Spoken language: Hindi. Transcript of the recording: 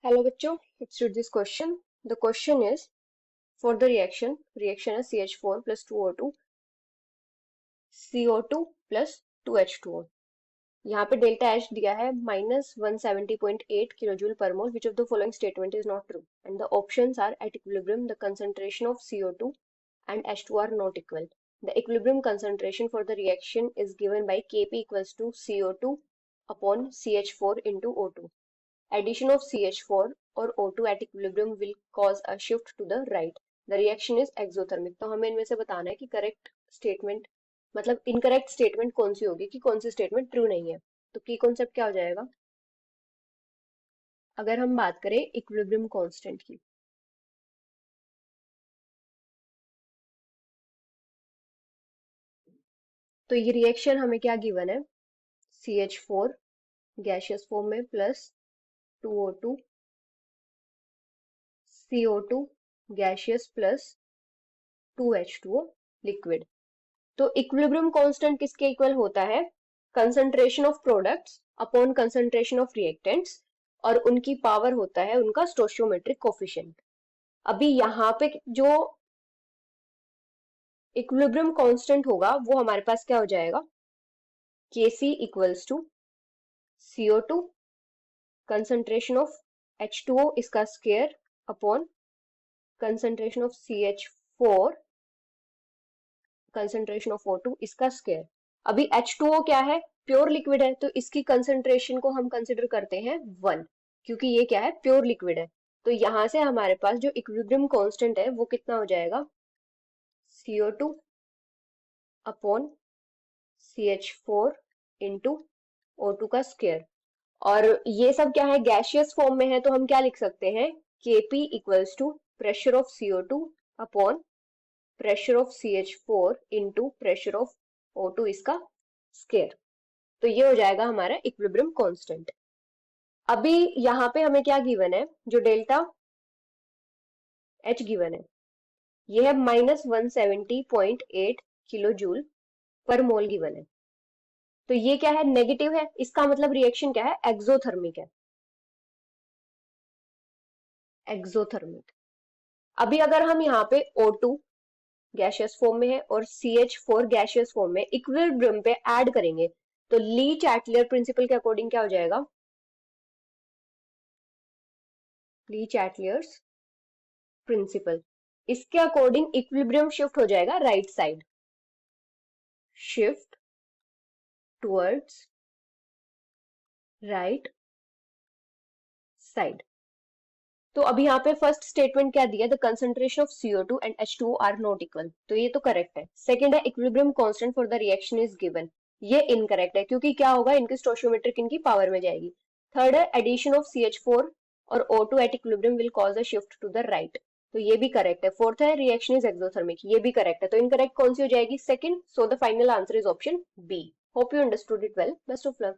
Hello बच्चों, let's read this question. The question is for the reaction is CH4 plus 2O2 CO2 plus 2H2O. यहाँ पे डेल्टा H दिया है -170.8 kilojule per mole. Which of the following statement is not true? And the options are at equilibrium the concentration of CO2 and H2 are not equal. The equilibrium concentration for the reaction is given by Kp equals to CO2 upon CH4 into O2. Addition of CH4 or O2 at equilibrium will cause a shift to the right. The reaction is exothermic. तो हमें इनमें से बताना है कि करेक्ट स्टेटमेंट मतलब इनकरेक्ट स्टेटमेंट कौन सी होगी कि कौन सी स्टेटमेंट ट्रू नहीं है. तो की कॉन्सेप्ट क्या हो जाएगा अगर हम बात करें इक्विलिब्रियम कांस्टेंट की. तो ये रिएक्शन हमें क्या गिवन है, CH4 गैसियस फॉर्म में plus 2O2 CO2 gaseous plus 2H2O liquid. तो इक्विलिब्रियम कांस्टेंट किसके इक्वल होता है, concentration of products upon concentration of reactants, और उनकी पावर होता है उनका स्टोइचियोमेट्रिक कोफिशिएंट. अभी यहाँ पे जो इक्विलिब्रियम कांस्टेंट होगा वो हमारे पास क्या हो जाएगा, Kc equals to CO2 concentration of H2O इसका square upon concentration of CH4 concentration of O2 इसका स्क्वायर. अभी H2O क्या है, प्योर लिक्विड है, तो इसकी कंसंट्रेशन को हम कंसिडर करते हैं 1, क्योंकि ये क्या है, प्योर लिक्विड है. तो यहां से हमारे पास जो इक्विलिब्रियम कांस्टेंट है वो कितना हो जाएगा, CO2 upon CH4 into O2 का स्क्वायर. और ये सब क्या है, गैसियस फॉर्म में है, तो हम क्या लिख सकते हैं, Kp equals to pressure of CO2 upon pressure of CH4 into pressure of O2 इसका स्क्वायर. तो ये हो जाएगा हमारा इक्विलिब्रियम कांस्टेंट. अभी यहाँ पे हमें क्या गिवन है, जो डेल्टा H गिवन है ये है -170.8 किलो जूल पर मोल गिवन है. तो ये क्या है, नेगेटिव है, इसका मतलब रिएक्शन क्या है, एक्सोथर्मिक है. एक्सोथर्मिक. अभी अगर हम यहाँ पे O2 गैसियस फॉर्म में है और CH4 गैसियस फॉर्म में इक्विलिब्रियम पे ऐड करेंगे, तो ली चैटलियर प्रिंसिपल के अकॉर्डिंग क्या हो जाएगा, ली चैटलियर्स प्रिंसिपल, इसके अकॉर्डिंग इक्विलिब्रियम शिफ्ट हो जाएगा right side, shift towards right side. तो अभी यहाँ पे फर्स्ट स्टेटमेंट क्या दिया, the concentration of CO2 and H2O are not equal, तो ये तो करेक्ट है. सेकंड है equilibrium constant for the reaction is given, ये इनकरेक्ट है, क्योंकि क्या होगा, इनकी स्टोइचियोमेट्रिक इनकी पावर में जाएगी. थर्ड है एडिशन ऑफ CH4 और O2 at equilibrium will cause a shift to the right, तो ये भी करेक्ट है. फोर्थ है रिएक्शन इज एक्सोथर्मिक, ये भी करेक्ट है. तो इनकरेक्ट कौन सी हो जाएगी, second. So the final answer is option B. Hope you understood it well. Best of luck.